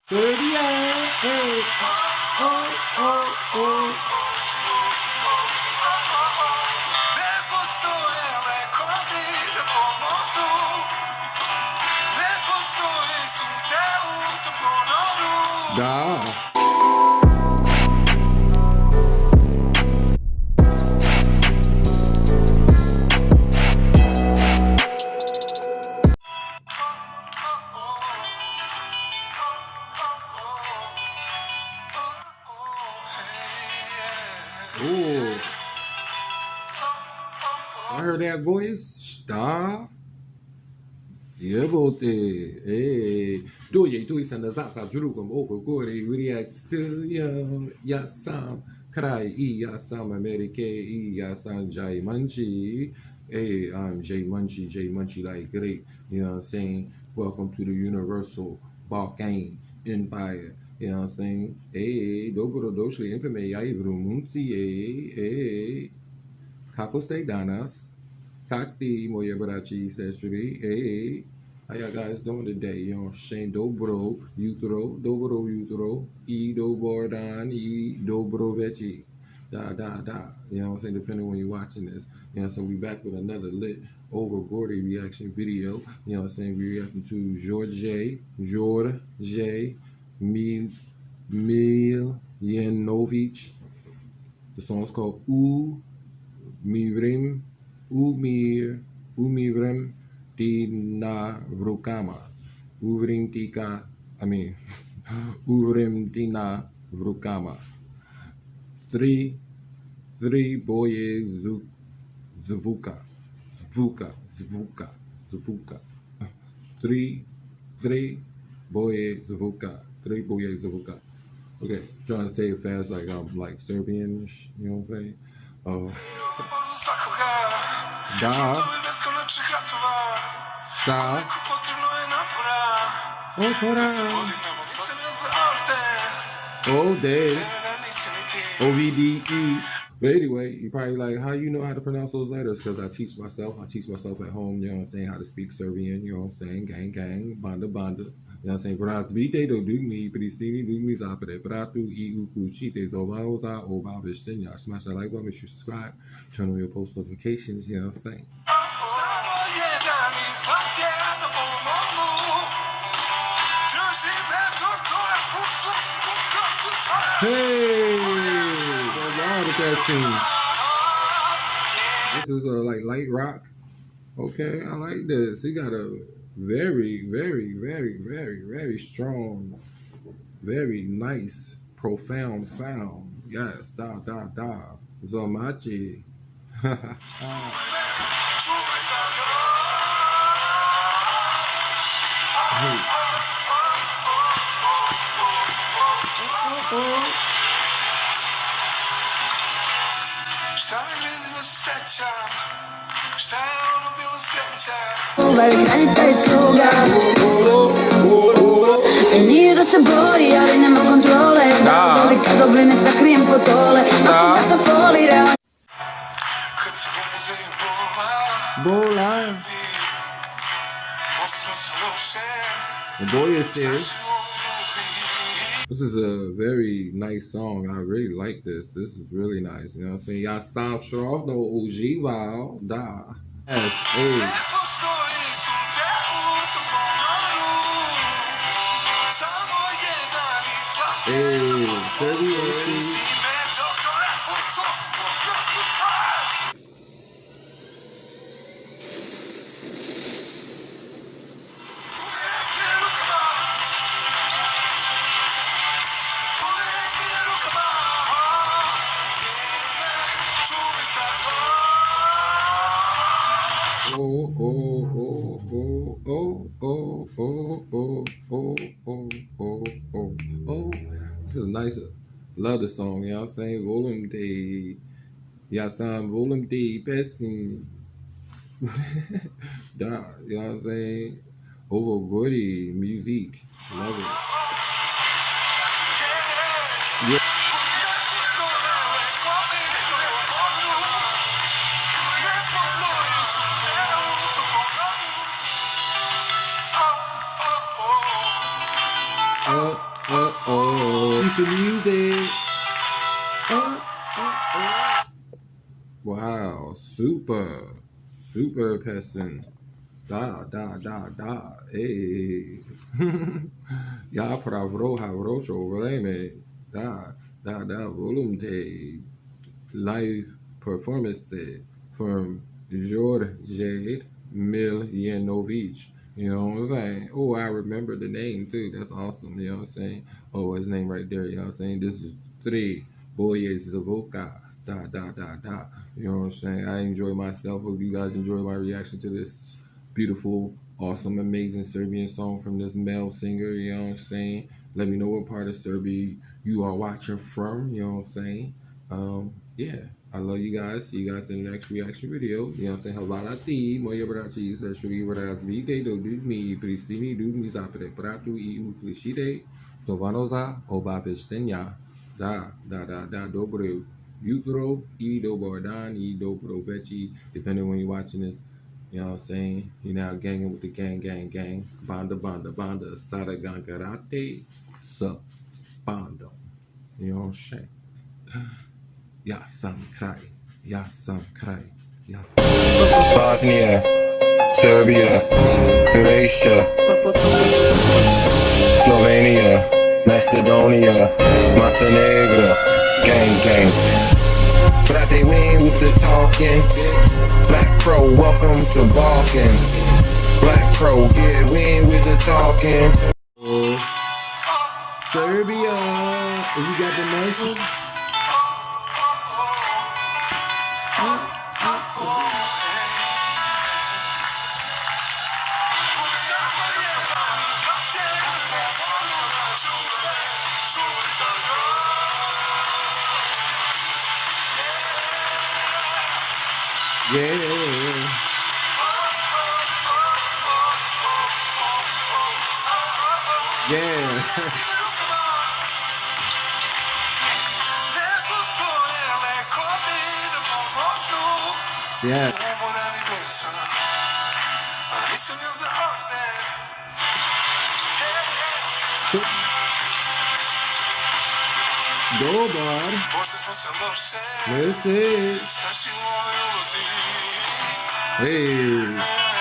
Serbia, hey, oh, oh, oh. Ne postoje lekovi da pomognu, ne postoji sunce u tom ponoru. Da. Ooh. I heard that voice. Stop. Jebote. Hey. Đorđe sam da sa čurukom oko gore uvijek ja sam kraj I ja sam Amerike I ja sam Jay Munchie. Hey, I'm Jay Munchie like great. You know what I'm saying? Welcome to the Universal Balkan Empire. You know what I'm saying? Hey, dobro došli infame ja I Rumunci. Hey. Kako ste danas? Kak ti moje braći I sestri? Hey. How y'all guys doing today? You know what I'm saying? Dobro jutro. I dobar dan. I dobro večer. Da. You know what I'm saying? Depending when you're watching this. You know what I'm saying? We back with another lit over Gordy reaction video. You know what I'm saying? We reacting to Đorđe Miljenović. The song's called Umirem. Umirem na rukama. Umirem na rukama. Three boje zvuka. Three boje zvuka. Okay, trying to say it fast like I'm like Serbian, you know what I'm saying? Da. Ode. OVDE. But anyway, you're probably like, how you know how to pronounce those letters? Because I teach myself at home, you know what I'm saying, how to speak Serbian, you know what I'm saying, gang, banda. You know what I'm saying? Vrati vite do dugmi, pristini dugmi zapade, vratu I ukuchite, zovaoza, obavishtinya. Smash that like button, make sure you subscribe, turn on your post notifications, you know what I'm saying? Hey! What's wrong with that team? This is like light rock. Okay, I like this. He got a very strong, very nice, profound sound. Yes, da. Zomachi. Šta mi vredi da se sećam, šta je ono bilo sreća. Kraljica I sluga I nije da se bori, ali nema kontrole. Voli kad obline sakrijem potole. Ako ga to folira. Kad se muzeju Bola. Možda sam se loše. Boya says, this is a very nice song. I really like this. This is really nice. You know what I'm saying? Ja sam šrov no uživao. Da. Yes, hey. Hey, Serbia. Oh. This is nice. Love the song, you know what I'm saying? Volumte. Ja sam volumte pesin. Da, you know what I'm saying? Over Gordy music. Love it. Yeah. Piece of music. Wow, super person. Da. Hey. Ja pravro vreme. Da volumte. Live performance from Đorđe Miljenović. You know what I'm saying? Oh, I remember the name too. That's awesome. You know what I'm saying? Oh, his name right there. You know what I'm saying? This is 3 Boyes Zavoka. Da. You know what I'm saying? I enjoy myself. Hope you guys enjoy my reaction to this beautiful, awesome, amazing Serbian song from this male singer. You know what I'm saying? Let me know what part of Serbia you are watching from. You know what I'm saying? Yeah, I love you guys. See you guys in the next reaction video. You know what I'm saying? Hvala ti, moje braći i sestre, razvijte do ljudmi, pristini ljudmi zapre pratu I uklišite, sovano za obaveštenja. Da, dobro jutro I dobar dan I dobro večer, depending on when you're watching this. You know what I'm saying? You're now ganging with the gang. Banda, sada gangarate, sa, bando. You know what I'm saying? Ja sam kraj. Bosnia, Serbia, Croatia, Slovenia, Macedonia, Montenegro, gang. Brate, we ain't with the talking. Black Crow, welcome to Balkan. Black Crow, yeah, we ain't with the talking. Serbia, you got the mention? Yeah. Yeah. Dobar. Let's see. Hey.